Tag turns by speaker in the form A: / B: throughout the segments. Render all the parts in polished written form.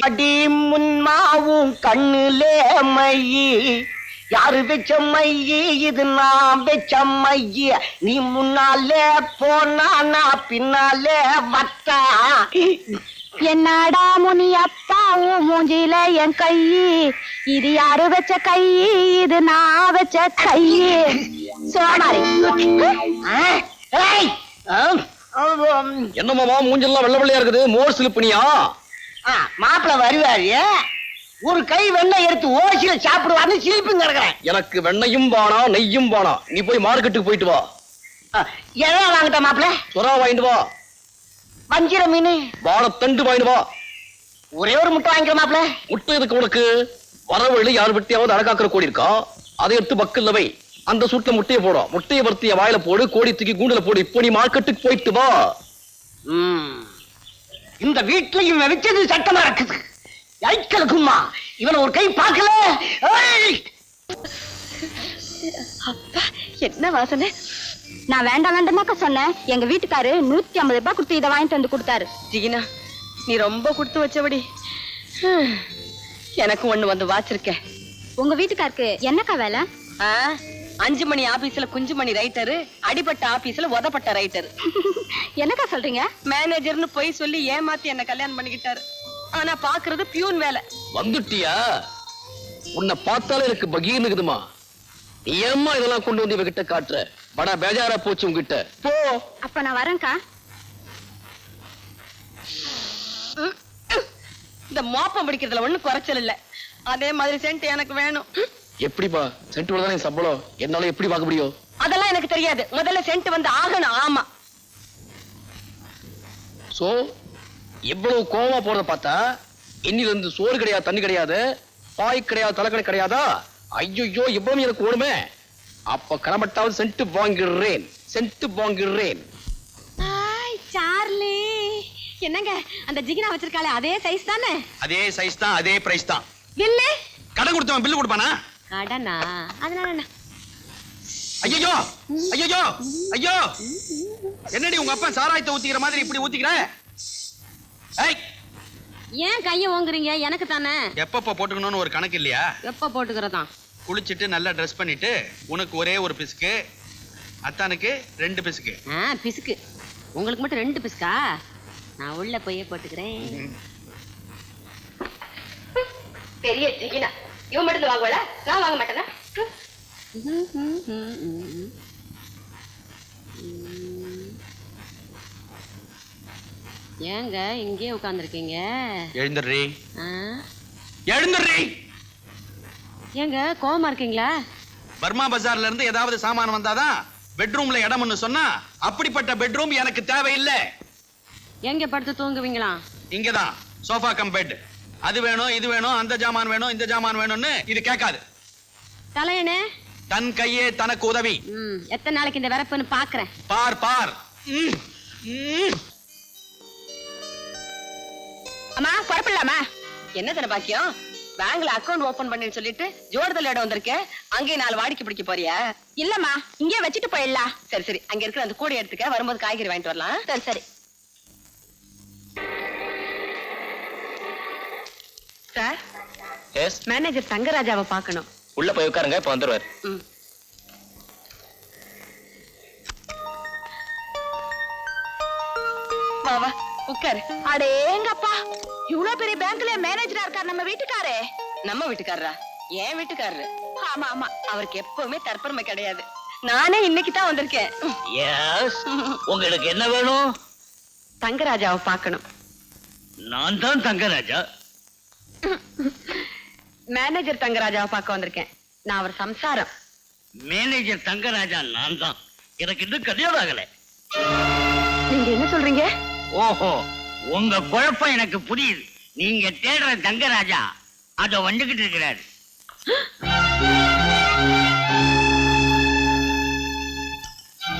A: அடி முன்மாவும் கண்ணுலே மையி யாரு வச்ச மையி இது நான் வச்ச மையி நீ முன்னாலே போனா நான் பின்னாலே வத்தா
B: என்னடா முனி அப்பாவும் மூஞ்சில என் கையி இது யாரு வச்ச கையி இது நான் வச்ச கையி சோமாரி
C: என்னமாமா மூஞ்செல்லாம் வெள்ள வெள்ளையா இருக்குது மோர் சிலுப்புனியா
A: மாப்பிள்ள வருவாரு ஒரு கை வெண்ணெய் எடுத்து ஓசியில சாப்பிடுவாருன்னு சிரிப்பு கிடக்குறேன்
C: எனக்கு வெண்ணையும் பானா நெய்யும் பானா நீ போய் மார்க்கெட்டுக்கு போயிட்டு வா
A: எதா வாங்கிட்ட மாப்பிள்ள
C: சுறா வாங்கிட்டு வா
A: வஞ்சிர மீன்
C: வாழைத்தண்டு வாங்கிட்டு வா
A: ஒரே ஒரு முட்டை வாங்கிக்கிற மாப்பிள்ள
C: முட்டை எதுக்கு உனக்கு வரவழி யார் வெட்டியாவது அழகாக்குற கோடி இருக்கா அதை எடுத்து பக்கல்ல வை அந்த சூட்ல முட்டையை போடும் முட்டையை வறுத்திய வாயில போடு கோடி தூக்கி கூண்டுல போடு இப்போ நீ மார்க்கெட்டுக்கு போயிட்டு வா
A: இந்த வீட்டுல இவன் வச்சது சட்டமா இருக்குது ஐக்கலுக்குமா இவன் ஒரு கை பார்க்கல
B: அப்பா என்ன வாசனை நான் வேண்டாம் வேண்டாமாக்கா சொன்னேன் எங்க வீட்டுக்காரு 150 ரூபாய் கொடுத்து இதை வாங்கிட்டு வந்து கொடுத்தாரு
D: ஜிகினா நீ ரொம்ப கொடுத்து வச்சபடி எனக்கு ஒண்ணு வந்து வாச்சிருக்க
B: உங்க வீட்டுக்காருக்கு என்னக்கா வேலை
D: 5 மணி ஆபீஸ்ல குஞ்சு மணி ரைட்டரு அடிபட்ட ஆபீஸ்ல உதப்பட்ட ரைட்டரு
B: என்னக்கா சொல்றீங்க
D: மேனேஜர்னு போய் சொல்லி ஏமாத்தி என்ன கல்யாணம் பண்ணிக்கிட்டாரு ஆனா பாக்குறது பியூன் வேலை
C: வந்துட்டியா உன்னை பார்த்தாலே எனக்கு பகீர்னுக்குதுமா நீ ஏம்மா இதெல்லாம் கொண்டு வந்து இவகிட்ட காட்டுற படா பேஜாரா போச்சு உங்ககிட்ட போ
B: அப்ப நான் வரேன்க்கா
D: இந்த மோப்பம் பிடிக்கிறதுல ஒண்ணும் குறைச்சல் இல்ல அதே மாதிரி சென்ட் எனக்கு வேணும்
C: எப்படிப்பா சென்ட் தானே சம்பளம் என்னால எப்படி பார்க்க முடியும்
D: அதெல்லாம் எனக்கு தெரியாது முதல்ல சென்ட் வந்து ஆகணும் ஆமா
C: சோ எவ்வளவு கோவமா போறத பார்த்தா இன்னில இருந்து சோறு கிடையாது தண்ணி கிடையாது பாய் கிடையாது தலைக்கணை கிடையாதா ஐயோ இவ்வளவு எனக்கு ஓடுமே அப்ப கரமட்டாவது சென்ட் வாங்கிடுறேன்
B: சார்லி என்னங்க அந்த ஜிகினா வச்சிருக்காளே அதே சைஸ் தானே
E: அதே சைஸ் தான் அதே பிரைஸ் தான்
B: பில்லு
E: கடன் கொடுத்தவன் பில்லு கொடுப்பானா
B: கடனா அதனால என்ன
E: ஐயோ ஐயோ ஐயோ என்னடி உங்க அப்பா சாராயத்தை ஊத்திக்கிற மாதிரி இப்படி ஊத்திக்கிற ஏய்
B: ஏன் கைய ஓங்குறீங்க எனக்கு தானே
E: எப்பப்ப போட்டுக்கணும்னு ஒரு கணக்கு இல்லையா
B: எப்ப போட்டுக்கறதா
E: குளிச்சிட்டு நல்லா ட்ரெஸ் பண்ணிட்டு உனக்கு ஒரே ஒரு பிஸ்கு அத்தானுக்கு 2 பிஸ்கு
B: பிசுக்கு உங்களுக்கு மட்டும் 2 பிசுக்கா நான் உள்ள போய் போட்டுக்கிறேன்
D: பெரிய ஜிகினா இவன் மட்டும் வாங்குவல நான் வாங்க மாட்டேனா
B: ஏங்க இங்கே உட்கார்ந்துருக்கீங்க
E: எழுந்துடுறீ எழுந்துடுறீ
B: ஏங்க கோவமா இருக்கீங்களா
E: பர்மா பஜார்ல இருந்து ஏதாவது சாமான் வந்தாதான் பெட்ரூம்ல இடம்னு சொன்னா அப்படிப்பட்ட பெட்ரூம் எனக்கு தேவையில்லை
B: எங்க படுத்து தூங்குவீங்களா
E: இங்கதான் சோஃபா கம் பெட் அது வேணும் இது வேணும் அந்த ஜாமான் வேணும் இந்த ஜாமான் வேணும்னு இது கேட்காது
B: தலையனே
E: தன் கையே தனக்கு உதவி
B: எத்தனை நாளைக்கு இந்த வரப்புன்னு பாக்குறேன்
E: பார் பார்
D: அம்மா குழப்பில்லாமா என்ன தானே பாக்கியம் பேங்க்ல அக்கவுண்ட் ஓபன் பண்ணி சொல்லிட்டு ஜோடுதல் இடம் வந்திருக்கேன் அங்கே 4 வாடிக்கை பிடிக்க போறியா
B: இல்லம்மா இங்கே வச்சுட்டு போயிடலாம்
D: சரி சரி அங்க இருக்கிற அந்த கூடை எடுத்துக்க வரும்போது காய்கறி வாங்கிட்டு வரலாம்
B: சரி சரி
D: சார்
C: எஸ்
D: மேனேஜர் தங்கராஜாவை பார்க்கணும்
C: உள்ள போய் உட்காருங்க இப்ப வந்துருவாரு
D: வா வா உட்காரு
B: அடேங்கப்பா இவ்வளவு பெரிய பேங்க்ல மேனேஜரா இருக்கார் நம்ம வீட்டுக்காரே
D: நம்ம வீட்டுக்காரரா ஏன் வீட்டுக்காரரு
B: ஆமா ஆமா
D: அவருக்கு எப்பவுமே தற்பெருமை கிடையாது நானே இன்னைக்கு தான் வந்திருக்கேன்
F: உங்களுக்கு என்ன வேணும்
D: தங்கராஜாவை பார்க்கணும்
F: நான் தான் தங்கராஜா
D: மேனேஜர் தங்கராஜாவை பார்க்க வந்திருக்கேன் நான் அவர் சம்சாரம்
F: மேனேஜர் தங்கராஜா நான் தான் எனக்கு இன்னும் கல்யாணம் ஆகல
D: நீங்க என்ன சொல்றீங்க
F: ஓஹோ உங்க குழப்பம் எனக்கு புரியுது நீங்க தேடுற தங்கராஜா அத வந்துகிட்டு இருக்கிறாரு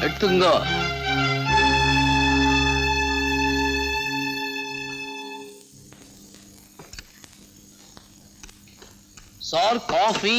C: எடுத்துங்க சார் காஃபி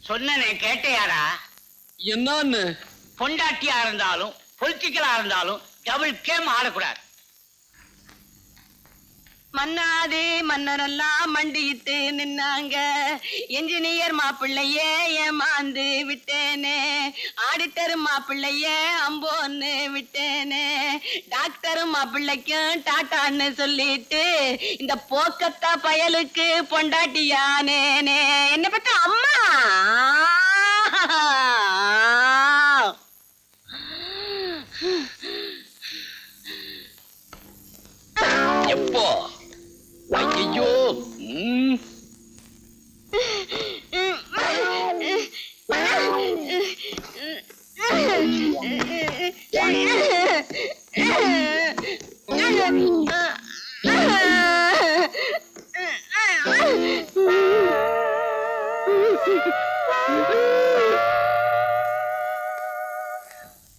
F: சொன்னனே கேட்டையாரா?
C: என்னன்னு?
F: பொண்டாட்டியா இருந்தாலும் பொலிட்டிக்கலா இருந்தாலும் டபுள் கேம் ஆடக்கூடாது.
D: மன்னாதே மன்னரெல்லாம் மண்டியிட்டு நின்னாங்க, என்ஜினியர் மாப்பிள்ளையே ஏமாந்து விட்டேனே, ஆடிட்டர் மாப்பிள்ளையே அம்போன்னு விட்டேனே, டாக்டர் மாப்பிள்ளைக்கும் டாட்டான்னு சொல்லிட்டு இந்த போக்கத்தா பயலுக்கு பொண்டாட்டியானேனே. என்ன பத்த அம்மா
C: எப்போ? ஐயோ,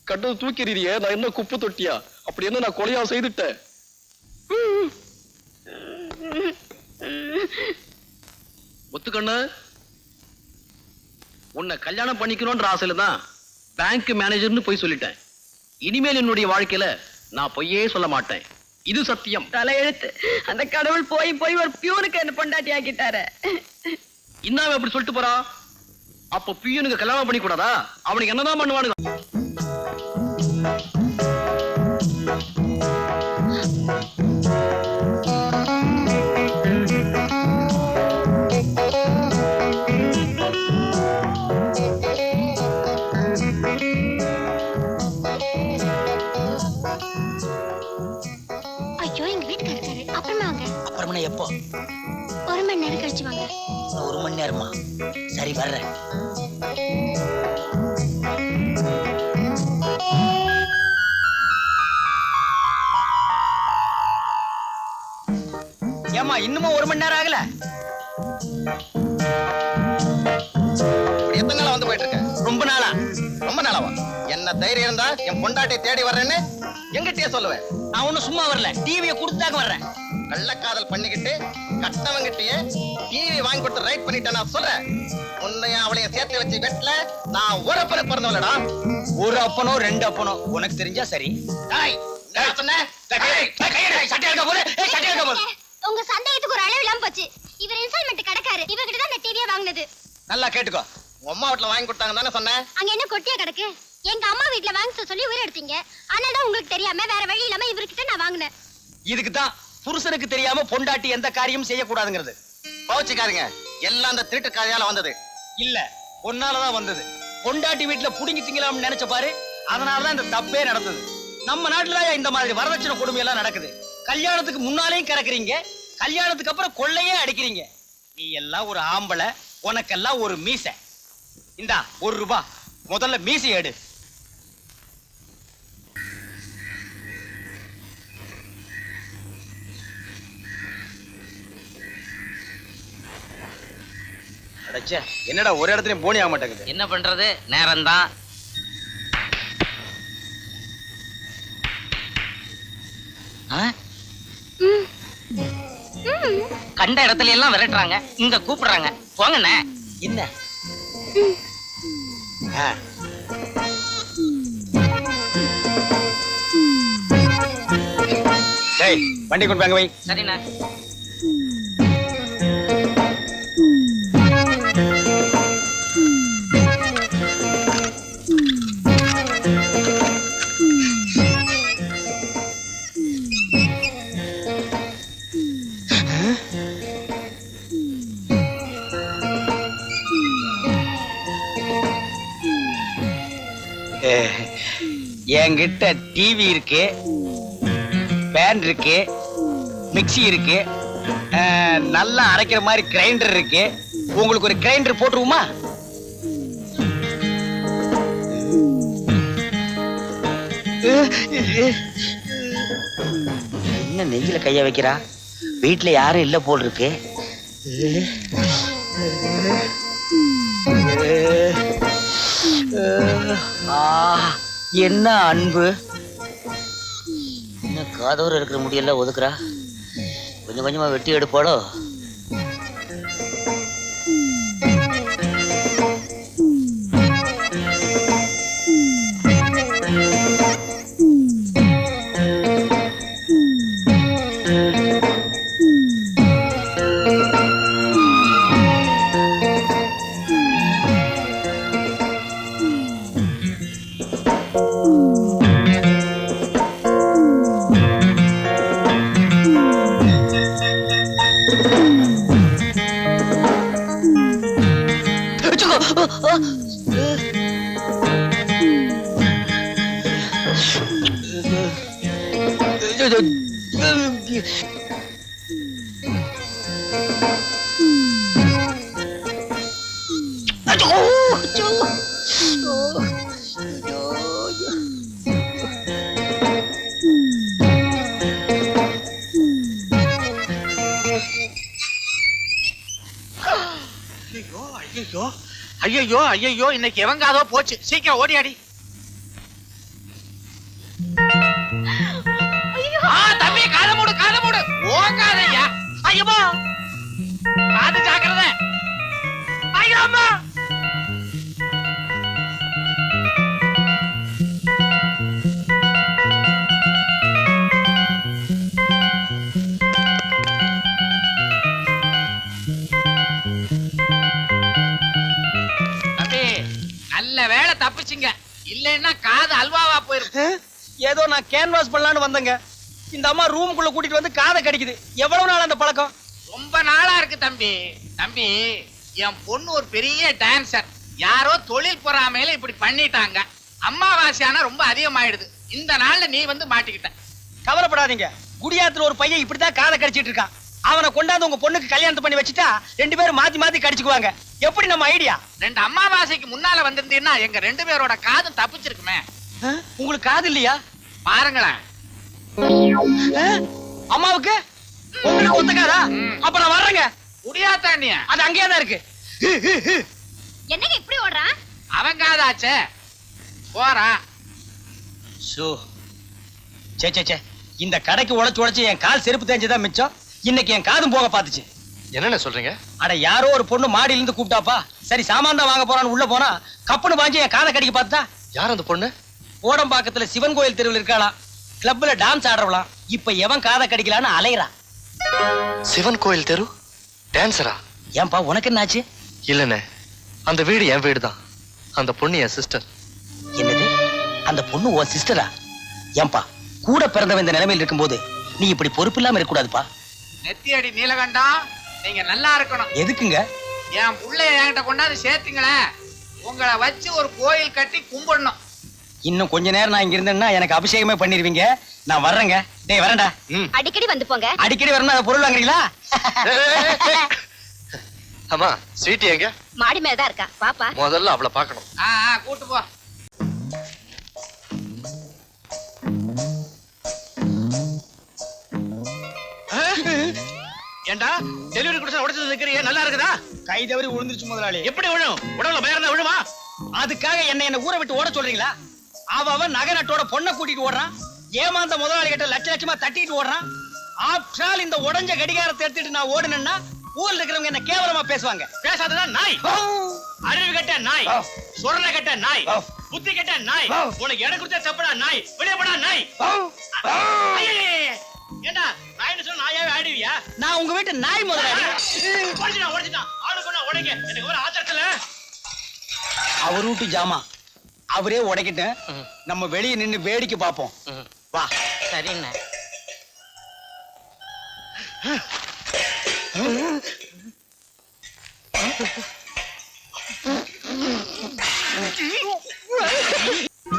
C: கட்டது தூக்கிறீரியே, நான் என்ன குப்பு தொட்டியா? அப்படி என்ன நான் கொலையா செய்துட்டேன்? ஒத்துக்கண்ணு, உன்னை கல்யாணம் பண்ணிக்கணும்ன்ற ஆசையில தான் பேங்க் மேனேஜர்னு போய் சொல்லிட்டேன். இனிமேல் என்னுடைய வாழ்க்கையில நான் பொய்யே சொல்ல மாட்டேன். இது சத்தியம்.
D: தலையெழுத்து. அந்த கடவுள் போய் போய் ஒரு பியூனுக்கு என்ன பொண்டாட்டி ஆக்கிட்டாரு.
C: இன்னும் எப்படி சொல்லிட்டு போறா? அப்ப பியூனுக்கு கல்யாணம் பண்ணி கூடாதா? அவனுக்கு என்னதான் பண்ணுவானுங்க?
B: ஐயோ எங்க வீட்டுக்காரரு அப்புறமா வாங்க.
A: அப்புறமா எப்போ?
B: 1 மணி நேரம் கழிச்சு வாங்க.
A: 1 மணி நேரமா? சரி வர்றேன். ஏமா இன்னுமா 1 மணி நேரம் ஆகல?
G: எத்தனை நாளா வந்து போயிட்டு இருக்க?
A: ரொம்ப நாளா.
G: ரொம்ப நாளாவா? என்ன தைரியம் இருந்தா என் பொண்டாட்டி தேடி வர்றேன்னு எங்கிட்டயே சொல்லுவேன்.
A: நான் ஒண்ணும் சும்மா வரல, டிவியை கொடுத்தாக்க வர்றேன்.
G: கள்ளக்காதல் பண்ணிக்கிட்டு கட்டவங்கிட்டயே டிவி வாங்கி கொடுத்து ரைட் பண்ணிட்டேன் நான் சொல்றேன். உன்னைய அவளைய சேர்த்து வச்சு வெட்டல நான் ஒரு அப்பனை பிறந்தவளடா.
A: ஒரு அப்பனோ 2 அப்பனோ உனக்கு தெரிஞ்சா சரி.
G: டேய், நான் சொன்னேன்
B: உங்க சந்தேகத்துக்கு ஒரு அளவு இல்லாம போச்சு. இவர் இன்ஸ்டால்மெண்ட் கடைக்காரு. இவகிட்ட தான் இந்த டிவியை வாங்குனது.
G: நல்லா கேட்டுக்கோ. உங்க அம்மா வீட்டுல வாங்கி கொடுத்தாங்க தானே சொன்னேன்.
B: அங்க என்ன கொட்டியா கிடக்கு? எங்க அம்மா வீட்ல வாங்க சொல்லி உயிர் எடுத்தீங்க. அதனால தான் உங்களுக்கு தெரியாம வேற வழி இல்லாம இவர்கிட்ட நான் வாங்குனேன்.
A: இதுக்கு தான் புருஷனுக்கு தெரியாம பொண்டாட்டி எந்த காரியம் செய்யக்கூடாதுங்கிறது.
G: பவுச்சுக்காருங்க எல்லாம் அந்த திருட்டு கதையால வந்தது.
A: இல்ல, பொன்னாலதான் வந்தது. பொண்டாட்டி வீட்டுல புடுங்கி திங்கலாம்னு நினைச்ச பாரு, அதனாலதான் இந்த தப்பே நடந்தது. நம்ம நாட்டுல இந்த மாதிரி வரதட்சணை கொடுமை எல்லாம் நடக்குது. கல்யாணத்துக்கு முன்னாலேயும் கறக்குறீங்க, கல்யாணத்துக்கு அப்புறம் கொள்ளையே அடிக்கிறீங்க. நீ எல்லாம் ஒரு ஆம்பளை, உனக்கெல்லாம் ஒரு மீசை. இந்தா 1 ரூபாய், முதல்ல மீசை எடு.
G: அடச்சே, என்னடா ஒரு இடத்துலயும் போனி ஆக மாட்டேங்குது.
A: என்ன பண்றது, நேரம்தான்.
H: கண்ட இடத்துல எல்லாம் விரட்டுறாங்க, இங்க கூப்பிடுறாங்க. போங்கண்ணே.
A: என்ன?
G: டேய், வண்டி கொண்டு வாங்க வை.
H: சரிண்ணே.
A: என்கிட்ட டிவி இருக்கு, பேன் இருக்கு, மிக்ஸி இருக்கு, நல்லா அரைக்கிற மாதிரி கிரைண்டர் இருக்கு. உங்களுக்கு ஒரு கிரைண்டர் போட்டுருவோமா? என்ன நெஞ்சில கைய வைக்கிறா? வீட்டுல யாரும் இல்ல போல் இருக்கு. என்ன அன்பு! என்ன காதோர இருக்கிற முடியெல்லாம் ஒதுக்குறா? கொஞ்சம் கொஞ்சமா வெட்டி எடுப்பாளோ?
I: ஐயோ ஐயோ ஐயோ இன்னைக்கு எவங்காதோ போச்சு, சீக்கிரம் ஓடியாடி. தம்பி காதை மூடு, காதை மூடு, ஓங்காதையா. ஐயோ காது ஜாக்கிரதை. ஐயோ அம்மா. நல்ல வேளை தப்பிச்சிங்க, இல்லைன்னா காது அல்வாவா போயிருக்கு.
A: ஏதோ நான் கேன்வாஸ் பண்ணலான்னு வந்தேங்க. இந்த அம்மா ரூமுக்குள்ள கூட்டிட்டு வந்து காதை கடிக்குது. எவ்வளவு நாள் அந்த பழக்கம்?
I: ரொம்ப நாளா இருக்கு தம்பி. தம்பி, என் பொண்ணு ஒரு பெரிய டான்சர். யாரோ தொழில் பொறாமையில இப்படி பண்ணிட்டாங்க. அம்மாவாசையானா ரொம்ப அதிகமாயிடுது. இந்த நாள்ல நீ வந்து மாட்டிக்கிட்ட.
A: கவலைப்படாதீங்க. குடியாத்துல ஒரு பையன் இப்படித்தான் காதை கடிச்சிட்டு இருக்கான். அவனை கொண்டாந்து உங்க பொண்ணுக்கு கல்யாணம் பண்ணி வச்சுட்டா 2 பேரும் மாத்தி மாத்தி கடிச்சுக்குவாங்க. எப்படி நம்ம ஐடியா?
I: 2 அம்மாவாசைக்கு முன்னால வந்திருந்தீங்கன்னா எங்க 2 பேரோட காதும் தப்பிச்சிருக்குமே.
A: உங்களுக்கு காது இல்லையா?
I: பாருங்களேன்.
A: அம்மாவுக்கு உங்களுக்கு ஒத்துக்காதா? அப்ப நான் வர்றேங்க.
I: குடியாத்தாண்டிய
A: அது அங்கேயே தான் இருக்கு.
B: என்னங்க இப்படி ஓடுறான்?
I: அவன் காதாச்சே போறான்.
A: சே இந்த கடைக்கு உழைச்சு என் கால் செருப்பு தேஞ்சதான் மிச்சம். இன்னைக்கு என் காதும் போக பாத்துச்சு.
G: என்னென்ன சொல்றீங்க?
A: அட யாரோ ஒரு பொண்ணு மாடியில இருந்து கூப்பிட்டாப்பா. சரி சாமான் தான் வாங்க போறான்னு உள்ள போனா கப்புன்னு பாஞ்சு என் காதை கடிக்க பார்த்தா.
G: யார் அந்த பொண்ணு?
A: ஓடம்பாக்கத்துல சிவன் கோயில் தெருவில் இருக்காளாம். கிளப்ல டான்ஸ் ஆடுறவளாம். இப்ப எவன் காதை கடிக்கலான்னு அலையறா.
G: சிவன் கோயில் தெரு டான்சரா?
A: ஏன்பா உனக்கு என்னாச்சு?
G: இல்லண்ணே, அந்த வீடு என் வீடு தான். அந்த பொண்ணு என் சிஸ்டர்.
A: என்னது? அந்த பொண்ணு உன் சிஸ்டரா? ஏன்பா கூட பிறந்தவன் இந்த நிலைமையில் இருக்கும்போது நீ இப்படி பொறுப்பு இல்லாம இருக்க கூடாதுப்பா.
I: நெத்தியடி நீலகண்டம், நீங்க நல்லா இருக்கணும்.
A: எதுக்குங்க?
I: என் புள்ளைய என்கிட்ட கொண்டாந்து சேர்த்தீங்களே, உங்களை வச்சு ஒரு கோயில் கட்டி கும்பிடணும்.
A: இன்னும் கொஞ்ச நேரம் நான் இங்க இருந்தேன்னா எனக்கு அபிஷேகமே பண்ணிருவீங்க. நான் வர்றேங்க. டேய் வரேன்டா.
B: அடிக்கடி வந்து போங்க.
A: அடிக்கடி வரணும். அதை பொருள் வாங்குறீங்களா?
G: அம்மா ஸ்வீட்டி எங்க?
B: மாடி மேலதான் இருக்கா, பாப்பா.
G: முதல்ல அவளை பார்க்கணும்.
I: கூட்டு போ.
E: ஏண்டா டெலிவரி கொடுத்தா உடைச்சு நிக்கிறியே, நல்லா இருக்குதா?
A: கை தவறி விழுந்துருச்சு முதலாளி.
E: எப்படி விழும்? உடம்புல பயர்ந்தா விழுமா?
A: அதுக்காக என்ன ஊரை விட்டு ஓட சொல்றீங்களா? அவன் நகை நட்டோட பொண்ணை கூட்டிட்டு ஓடுறான். ஏமாந்த முதலாளி கிட்ட லட்சமா தட்டிட்டு ஓடுறான். ஆஃப்டர் ஆல் இந்த உடைஞ்ச கடிகாரத்தை எடுத்துட்டு நான் ஓடுனேன்னா ஊர்ல இருக்கிறவங்க என்ன கேவலமா பேசுவாங்க.
E: பேசாததான் நாய். அறிவு கட்ட நாய், சொரண கட்ட நாய், புத்தி கட்ட நாய். உனக்கு இடம் கொடுத்தா தப்படா நாய். வெளியே போடா நாய். ஏண்டா நாய்னு சொன்னா நாயாவே ஆடுவியா?
A: நான் உங்க வீட்டு நாய் முதலாளி.
E: உடைச்சிட்டான். ஆளுக்கு ஒண்ணா உடைங்க. எனக்கு ஒரு ஆத்திரத்துல
A: அவர் வீட்டு ஜாமா அவரே உடைக்கிட்டு நம்ம வெளியே நின்னு வேடிக்கை பார்ப்போம். வா.
H: சரிண்ணே.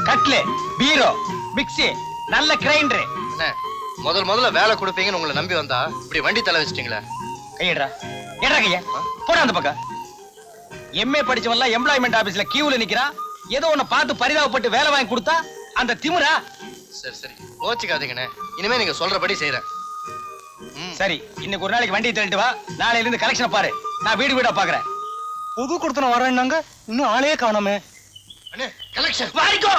A: கட்லு, பீரோ, மிக்ஸி, நல்ல கிரைண்டர்.
G: முதல்ல வேலை கொடுப்பீங்கன்னு உங்களை நம்பி வந்தா இப்படி வண்டி தலை வச்சிட்டீங்களே.
A: கையடா ஏடா கைய போடா அந்த பக்கம். எம்ஏ படிச்சவன்லாம் எம்ப்ளாய்மெண்ட் ஆபீஸ்ல கியூல நிக்கிறான். ஏதோ ஒண்ணு பார்த்து பரிதாபப்பட்டு வேலை வாங்கி கொடுத்தா அந்த திமிரா?
G: சரி கோச்சிக்காதீங்கண்ணே, இனிமே நீங்க சொல்றபடி செய்யறேன்.
A: சரி இன்னைக்கு ஒரு நாளைக்கு வண்டியை தள்ளிட்டு வா. நாளையில இருந்து கலெக்ஷன் பாரு. நான் வீடு வீடா பாக்குறேன். புது கொடுத்தன வரேன்னாங்க, இன்னும் ஆளே காணோமே.
G: கலெக்ஷன்
A: வாரிக்கோ.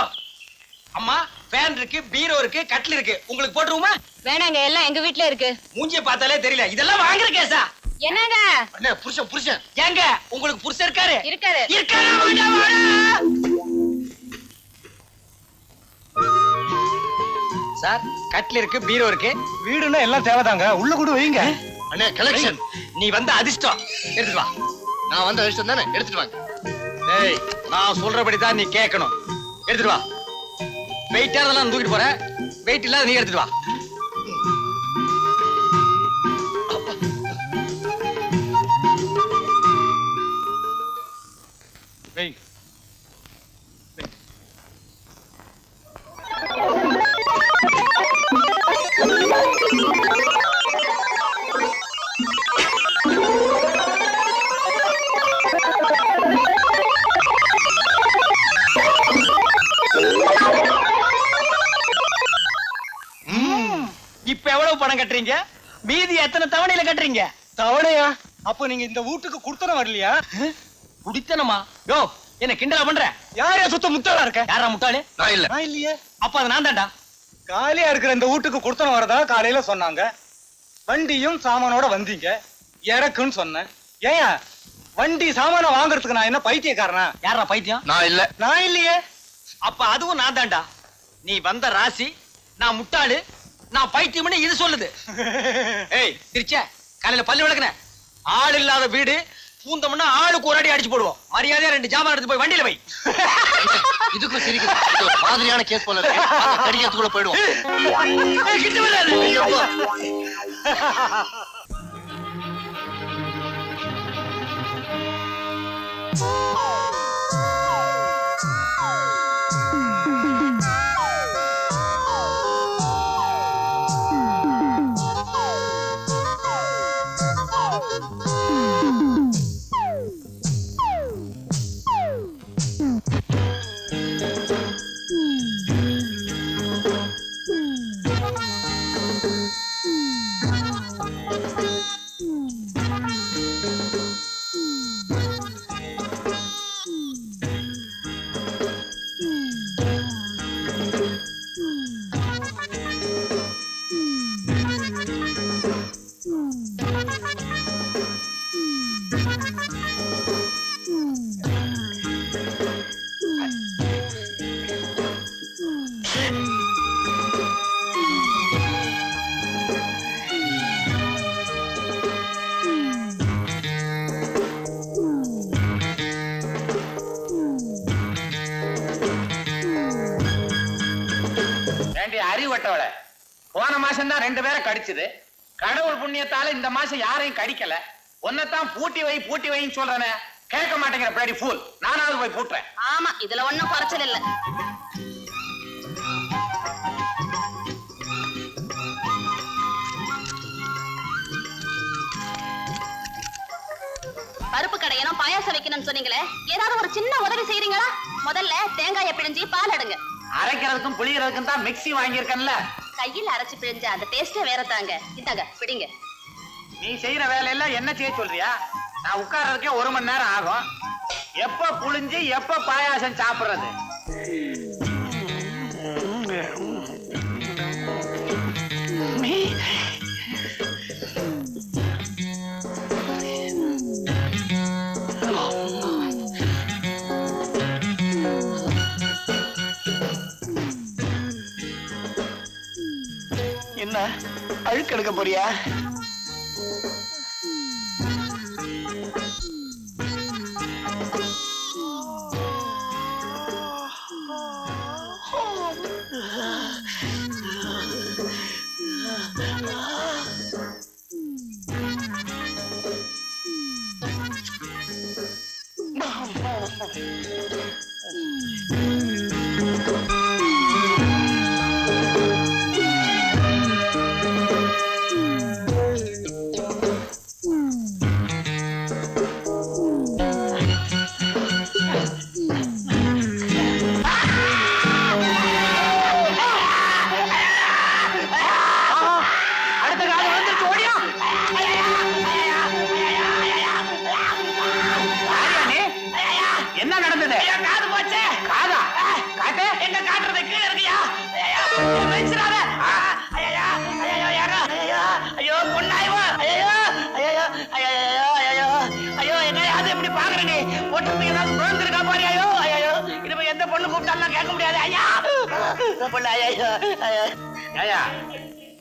A: அம்மா ஃபேன் இருக்கு, பீரோ இருக்கு, கட்டில் இருக்கு. உங்களுக்கு போட்டுருமா?
D: வேணாங்க, எல்லாம் எங்க வீட்ல இருக்கு.
A: மூஞ்சிய பார்த்தாலே தெரியல. இதெல்லாம் வாங்குற கேஸா?
D: என்னங்க?
G: அண்ணே புருஷன்
A: ஏங்க உங்களுக்கு புருஷன் இருக்காரு?
D: இருக்காரு.
A: இருக்காரா? வாடா, வாடா. சார் கட்டில் இருக்கு, பீரோ இருக்கு. வீடுன்னா எல்லாம் தேவைதாங்க. உள்ள கூட வைங்க.
G: அண்ணே கலெக்ஷன்.
A: நீ வந்த அதிர்ஷ்டம். எடுத்துட்டு வா.
G: நான் வந்த விஷயம் தானே, எடுத்துட்டு வாங்க.
A: டேய் நான் சொல்றபடி தான் நீ கேட்கணும். எடுத்துட்டு வா. வெயிட்டா அதெல்லாம் தூக்கிட்டு போற. வெயிட் இல்லாத நீ எடுத்துட்டு வா. வெய். இப்ப எவ்வளவு பணம் கட்டுறீங்க? மீதி எத்தனை தவணையில கட்டுறீங்க? தவணையா? அப்ப நீங்க இந்த வீட்டுக்கு குடுத்தனம் வரலையா? குடித்தனமா? யோ, என்ன கிண்டலா பண்ற? யாரையா சுத்த முட்டாளா இருக்க? யாரா முட்டாளு?
C: நான் இல்ல.
A: நான் இல்லையே. அப்ப அது நான் தான்டா. காலியா இருக்கிற இந்த வீட்டுக்கு குடுத்தனம் வரதா காலையில சொன்னாங்க. வண்டியும் சாமானோட வந்தீங்க. இறக்குன்னு சொன்னேன். ஏயா வண்டி சாமான வாங்குறதுக்கு நான் என்ன பைத்தியக்காரனா? யாரா பைத்தியம்?
C: நான் இல்ல.
A: நான் இல்லையே. அப்ப அதுவும் நான் தான்டா. நீ வந்த ராசி, நான் முட்டாளு, நான் பைத்தியம்னு இது சொல்லுது. ஏய் திருச்ச, காலையில பல்லு விளக்குன ஆள் இல்லாத வீடு பூந்தம்னா ஆளுக்கு ஒரு அடி அடிச்சு போடுவோம். மரியாதையா 2 ஜாமான் எடுத்து போய் வண்டியில வை.
C: இதுக்கு சிரிக்குது. இது ஒரு மாதிரியான கேஸ் போல இருக்கு. கடிக்கிறதுக்குள்ள போயிடுவோம்.
A: ஏய், கிட்ட வராத.
I: அறிவட்டவள போன மாசம் தான் 2 பேரை கடிச்சது. கடவுள் புண்ணியத்தால இந்த மாசம் யாரையும் கடிக்கல. ஒன்னதான் பூட்டி வைன்னு சொல்றேனே, கேட்க மாட்டேங்கிற பிளடி ஃபூல். நானாவது போய் பூட்டுறேன்.
D: ஆமா, இதுல ஒண்ணும் குறைச்சல் இல்ல. பருப்பு கடையணும், பாயாசம் வைக்கணும்னு சொன்னீங்களே, ஏதாவது ஒரு சின்ன உதவி செய்றீங்களா? முதல்ல தேங்காயை பிழிஞ்சி பால் எடுங்க.
I: அரைக்கிறதுக்கும் புளியறதுக்கும் தான் மிக்ஸி வாங்கியிருக்கேன்ல.
D: கையில் அரைச்சு பிழிஞ்ச அந்த டேஸ்டே வேற தாங்க. இந்தாங்க பிடிங்க.
I: நீ செய்யற வேலையெல்லாம் என்ன செய்ய சொல்றியா? நான் உட்கார்றதுக்கே 1 மணி நேரம் ஆகும். எப்ப புளிஞ்சு எப்ப பாயாசம் சாப்பிடுறது?
A: என்ன அழுக்கெடுக்க போறியா?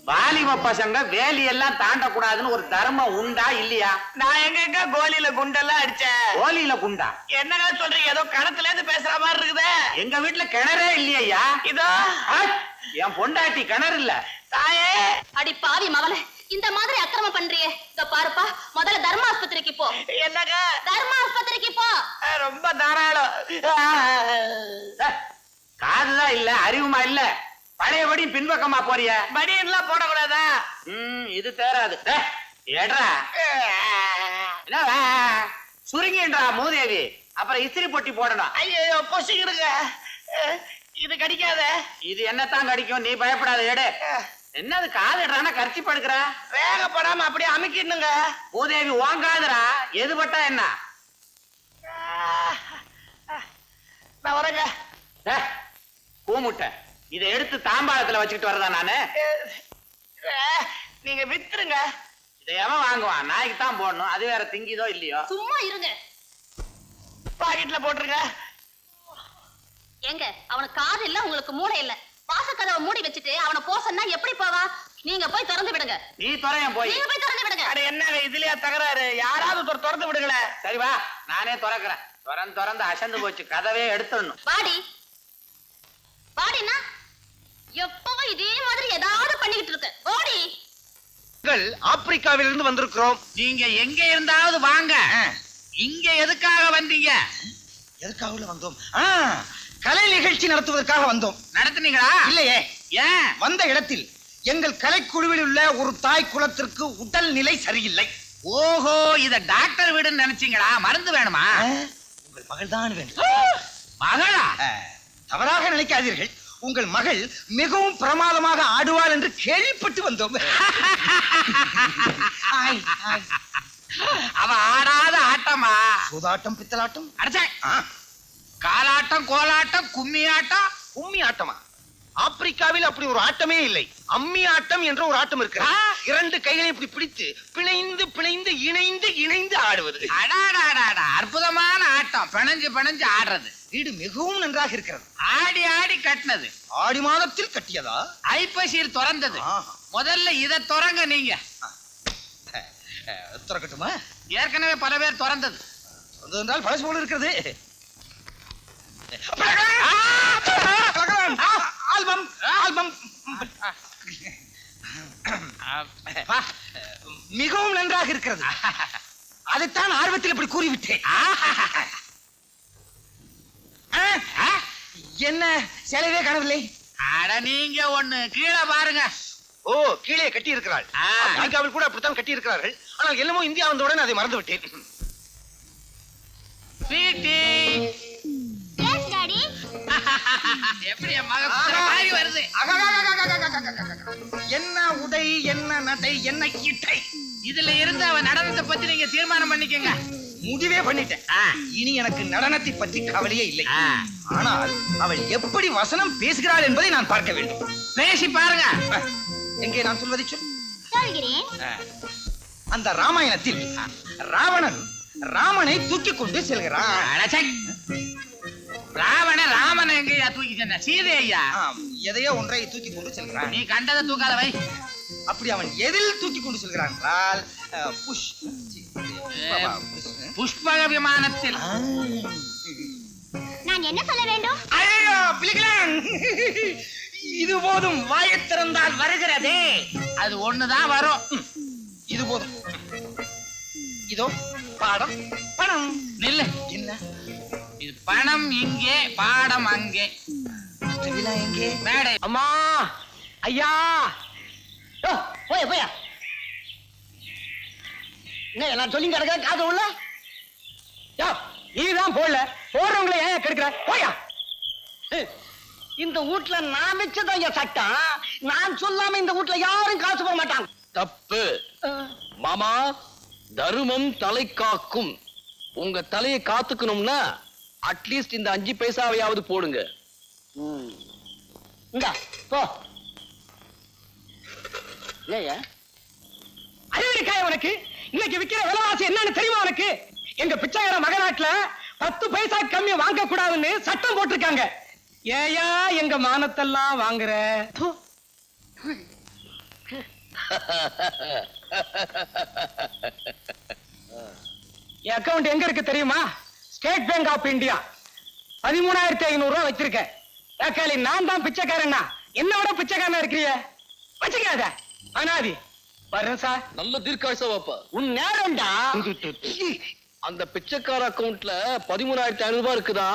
A: வாலிப பசங்க வேலியெல்லாம் தாண்டக்கூடாதுன்னு ஒரு தர்மம் உண்டா இல்லையா? நான் எங்க கோலியில குண்டெல்லாம் அடிச்சேன்.
I: கோலியில குண்டா?
A: என்னங்க சொல்றீங்க? ஏதோ கிணத்துல இருந்து பேசுற மாதிரி இருக்குதே.
I: எங்க வீட்டுல கிணறே இல்லையா?
A: இதோ
I: என் பொண்டாட்டி கிணறு இல்ல.
A: தாயே,
D: அடி பாவி மவளே,
B: இந்த மாதிரி அக்கிரமம் பண்றியே. இத பாருப்பா, முதல்ல தர்ம ஆஸ்பத்திரிக்கு போ.
A: என்னங்க
B: தர்ம ஆஸ்பத்திரிக்கு போ.
A: ரொம்ப தாராளம்.
I: காதுதான் இல்ல, அறிவுமா இல்ல, பழையபடி பின்பக்கமா போறிய.
A: மடியெல்லாம் போடக்கூடாதா?
I: இது தேராது. ஏட்ரா என்ன சுருங்கின்றா மூதேவி, அப்புறம் இஸ்திரி பொட்டி போடணும்.
A: ஐயோ பொசிக்கிடுங்க, இது கடிக்காத.
I: இது என்னத்தான் கடிக்கும், நீ பயப்படாத. எடு. என்னது காதுடுறானா கர்ச்சி படுக்கிற?
A: வேகப்படாம அப்படியே அமுக்கிடுங்க.
I: மூதேவி ஓங்காதுரா, எது பட்டா என்ன?
A: நான் வரேங்க.
I: பூமுட்டை, இதை எடுத்து தாம்பாளத்துல வச்சுக்கிட்டு வரதா நானு?
A: நீங்க வித்துருங்க.
I: இதை எவன் வாங்குவான்? நாய்க்கு தான் போடணும், அது வேற திங்கிதோ இல்லையோ.
B: சும்மா இருங்க.
A: பாக்கெட்ல போட்டுருங்க.
B: ஏங்க, அவனுக்கு காது இல்ல, உங்களுக்கு மூளை இல்ல. வாசக்கதவை மூடி வச்சுட்டு அவனை போ சொன்னா எப்படி போவான்? நீங்க போய் திறந்து விடுங்க.
I: நீ துறையன் போய்.
B: நீங்க போய் திறந்து விடுங்க.
A: அட என்னங்க இதுலயா தகராறு? யாராவது திறந்து விடுங்களேன்.
I: சரி வா, நானே திறக்கிறேன். திறந்து அசந்து போச்சு, கதவே எடுத்துடணும்.
B: வாடி வாடினா எப்பவும் இதே மாதிரி ஏதாவது பண்ணிக்கிட்டு இருக்க. ஓடி.
G: ஆப்பிரிக்காவிலிருந்து வந்திருக்கிறோம்.
I: நீங்க எங்க இருந்தாவது வாங்க. இங்க எதுக்காக வந்தீங்க?
G: எதுக்காக வந்தோம்? கலை நிகழ்ச்சி நடத்துவதற்காக வந்தோம்.
I: நடத்துனீங்களா?
G: இல்லையே.
I: ஏன்?
G: வந்த இடத்தில் எங்கள் கலைக்குழுவில் உள்ள ஒரு தாய் குலத்திற்கு உடல் நிலை சரியில்லை.
I: ஓஹோ, இத டாக்டர் வீடுன்னு நினைச்சீங்களா? மருந்து வேணுமா?
G: உங்கள் மகள் தான் வேண்டும்.
I: மகளா?
G: தவறாக நினைக்காதீர்கள். உங்கள் மகள் மிகவும் பிரமாதமாக ஆடுவாள் என்று கேள்விப்பட்டு வந்தோம்.
I: அவ ஆடாத ஆட்டமா?
G: சூதாட்டம், பித்தலாட்டம்,
I: அடச்சே, காலாட்டம், கோலாட்டம், கும்மி ஆட்டம்.
G: கும்மி ஆட்டமா? ஆப்பிரிக்காவில் அப்படி ஒரு ஆட்டமே இல்லை. அம்மி ஆட்டம் என்ற ஒரு ஆட்டம் இருக்கிறது. இரண்டு கைகளை இப்படி பிடித்து பிணைந்து பிணைந்து இணைந்து இணைந்து ஆடுவது.
I: அடாடாடாடா, அற்புதமான ஆட்டம். பிணைஞ்சு ஆடுறது.
G: வீடு மிகவும் நன்றாக இருக்கிறது.
I: ஆடி கட்டினது.
G: ஆடி மாதத்தில் கட்டியதா?
I: ஐப்பசியில் திறந்தது. முதல்ல இத திறங்க நீங்க.
G: திறக்கட்டுமா?
I: ஏற்கனவே பல பேர் திறந்தது.
G: என்றால் பழசு போல இருக்கிறது. ஆல்பம் ஆல்பம் மிகவும் நன்றாக இருக்கிறது. அதைத்தான் ஆர்வத்தில் இப்படி கூறிவிட்டேன். என்ன செலவே காணவில்லை?
I: அட நீங்க ஒண்ணு கீழே பாருங்க.
G: ஓ, கீழே கட்டி இருக்கிறாள். அமெரிக்காவில் கூட அப்படித்தான் கட்டி இருக்கிறார்கள். ஆனால் என்னமோ இந்தியா வந்தவுடன் அதை மறந்து விட்டேன்.
I: எப்படி வருது?
G: என்ன உடை, என்ன நடை, என்ன இட்டை.
I: இதுல இருந்து அவன் நடனத்தை பத்தி நீங்க தீர்மானம் பண்ணிக்கங்க.
G: முடிவே பண்ணிட்டேன். இனி எனக்கு நடனத்தை பற்றி கவலையே இல்லை. ஆனால் அவள் எப்படி வசனம் பேசுகிறாள் என்பதை நான் பார்க்க வேண்டும்.
I: பேசி பாருங்க.
G: எங்கே நான் சொல்வதை சொல்.
B: சொல்கிறேன்.
G: அந்த ராமாயணத்தில் ராவணன் ராமனை தூக்கி கொண்டு செல்கிறான்.
I: ராமனை எங்கயா தூக்கி சென்ற? சீதை ஐயா.
G: எதையோ ஒன்றை தூக்கி கொண்டு செல்கிறான்.
I: நீ கண்டதை தூக்காத வை.
G: அப்படி அவன் எதில் தூக்கி கொண்டு செல்கிறான் என்றால்
I: புஷ்பக விமானத்தில்.
B: நான் என்ன சொல்ல வேண்டும்?
G: ஐயோ, பிள்ளைகளே, இது போதும். வாயைத் திறந்தால் வருகிறதே.
I: அது ஒண்ணுதான் வரும்.
G: இது போதும். இதோ பாடம், பணம்.
I: நில்லு.
G: என்ன
I: இது? பணம் இங்கே, பாடம் அங்கே.
G: எங்கே?
I: மேடை.
A: அம்மா, ஐயா, போயா போயா. என்ன நான் சொல்லி கிடக்க காது உள்ள? நீதான் போடல, போடுறவங்களை ஏன் கெடுக்கிற? போயா. இந்த வீட்டுல நான் வச்சதான் என் சட்டம். நான் சொல்லாம இந்த வீட்டுல யாரும் காசு போட மாட்டாங்க.
C: தப்பு மாமா. தருமம் தலை காக்கும். உங்க தலையை காத்துக்கணும்னா அட்லீஸ்ட் இந்த 5 பைசாவையாவது போடுங்க.
A: இந்தா போ. ஏயா அறிவிக்காய உனக்கு? இன்னைக்கு விக்கிற விலைவாசி என்னன்னு தெரியுமா உனக்கு? எங்க பிச்சைக்கார மகநாட்டுல 10 பைசா கம்மி வாங்க கூடாதுன்னு சட்டம் போட்டிருக்காங்க. ஏயா எங்க மானத்தெல்லாம் வாங்குற? என் அக்கவுண்ட் எங்க இருக்கு தெரியுமா? State bank of India. 13,500 ரூபாய் வச்சிருக்கேன். நான் தான் பிச்சைக்காரன்னா என்ன விட பிச்சைக்காரனா இருக்கிறிய? வச்சுக்காத அனாதி. வர்றேன் சார்.
C: நல்ல தீர்க்காயுசா வாப்பா.
A: உன் நேரம்டா.
C: அந்த பிச்சைக்கார அக்கவுண்ட்ல 13,500 ரூபாய் இருக்குதா?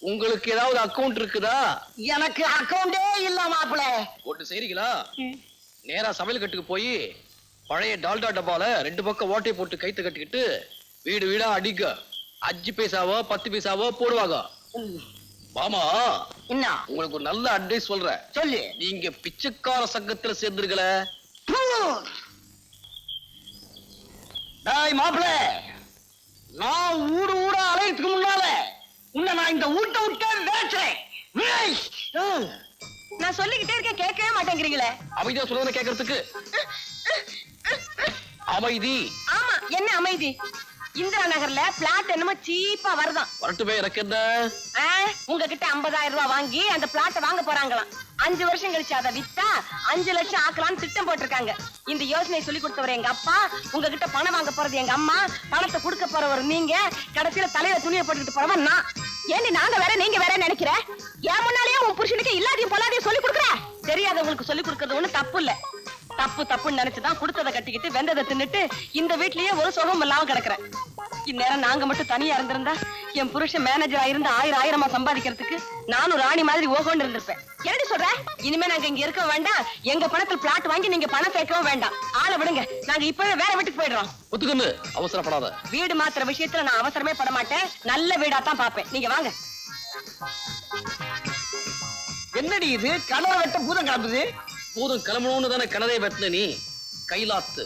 C: உங்களுக்கு ஏதாவது அக்கவுண்ட் இருக்குதா?
A: எனக்கு அக்கவுண்டே இல்ல மாப்பிள.
C: ஒட்டு செய்றீங்களா? நேரா சமையல் கட்டுக்கு போய் பழைய டால்டா டப்பால 2 பக்கம் ஓட்டை போட்டு கைத்து கட்டிக்கிட்டு வீடு வீடா அடிக்க 5 பைசாவோ 10 பைசாவோ போடுவாங்க. மாமா
A: என்ன
C: உங்களுக்கு ஒரு நல்ல அட்வைஸ் சொல்றேன்.
A: சொல்லு.
C: நீங்க பிச்சைக்கார சங்கத்துல சேர்ந்துருக்கல.
A: டேய் மாப்பிள, நான் ஊடு ஊடா அலையறதுக்கு முன்னால உன்னை நான் இந்த ஊட்ட விட்டே வேச்சேன்.
D: நான் சொல்லிக்கிட்டே இருக்கேன், கேட்கவே மாட்டேங்கிறீங்களே.
C: அமைதியா சொல்றத கேட்கறதுக்கு. அமைதி.
D: ஆமா, என்ன அமைதி? இந்திரா நகர்ல பிளாட் என்னமோ சீப்பா வருதான்.
C: வரட்டுமே, எனக்கு என்ன?
D: உங்ககிட்ட 50,000 ரூபாய் வாங்கி அந்த பிளாட்டை வாங்க போறாங்களாம். 5 வருஷம் கழிச்சு அதை வித்தா 5 லட்சம் ஆக்கலாம்னு திட்டம் போட்டிருக்காங்க. இந்த யோசனை சொல்லி கொடுத்தவர் எங்க அப்பா, உங்ககிட்ட பணம் வாங்க போறது எங்க அம்மா, பணத்தை கொடுக்க போறவர் நீங்க, கடைசியில தலையில துணியை போட்டுக்கிட்டு போறவன் நான்.
B: ஏண்டி நாங்க வேற நீங்க வேற நினைக்கிற? ஏன் முன்னாலேயே உன் புருஷனுக்கு இல்லாதையும் பொல்லாதையும் சொல்லி கொடுக்குற?
D: தெரியாதவங்களுக்கு சொல்லி கொடுக்கறது ஒண்ணு தப்பு இல்ல. தப்புன்னு நினைச்சுதான் கொடுத்ததை கட்டிக்கிட்டு வெந்ததை தின்னுட்டு இந்த வீட்லயே ஒரு சுகம் இல்லாம கிடக்குறேன். இந்நேரம் நாங்க மட்டும் தனியா இருந்திருந்தா என் புருஷன் மேனேஜரா இருந்து 1000-1000 சம்பாதிக்கிறதுக்கு நானும் ராணி மாதிரி ஓகோன்னு இருந்திருப்பேன்.
B: என்னடி சொல்ற?
D: இனிமே நாங்க இங்க இருக்க வேண்டாம். எங்க பணத்தில் பிளாட் வாங்கி நீங்க பணம் சேர்க்கவும் வேண்டாம். ஆளை விடுங்க, நாங்க இப்பவே வேற வீட்டுக்கு போயிடுறோம்.
C: ஒத்துக்கன்னு அவசரப்படாத.
D: வீடு மாத்திர விஷயத்துல நான் அவசரமே பட மாட்டேன். நல்ல வீடா தான் பாப்பேன். நீங்க வாங்க.
A: என்னடி இது? கனவை வெட்ட பூதம் கிளம்புது.
C: பூதம் கிளம்பணும்னு தானே கிணறே வெட்டின நீ. கைலாத்து.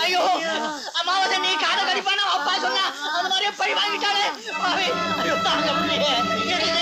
A: ஐயோ அம்மாவத நீ காத கடிப்பான அப்பா சொன்னா அந்த மாதிரியே பழி வாங்கிட்டாலே. ஐயோ தாங்க முடியல.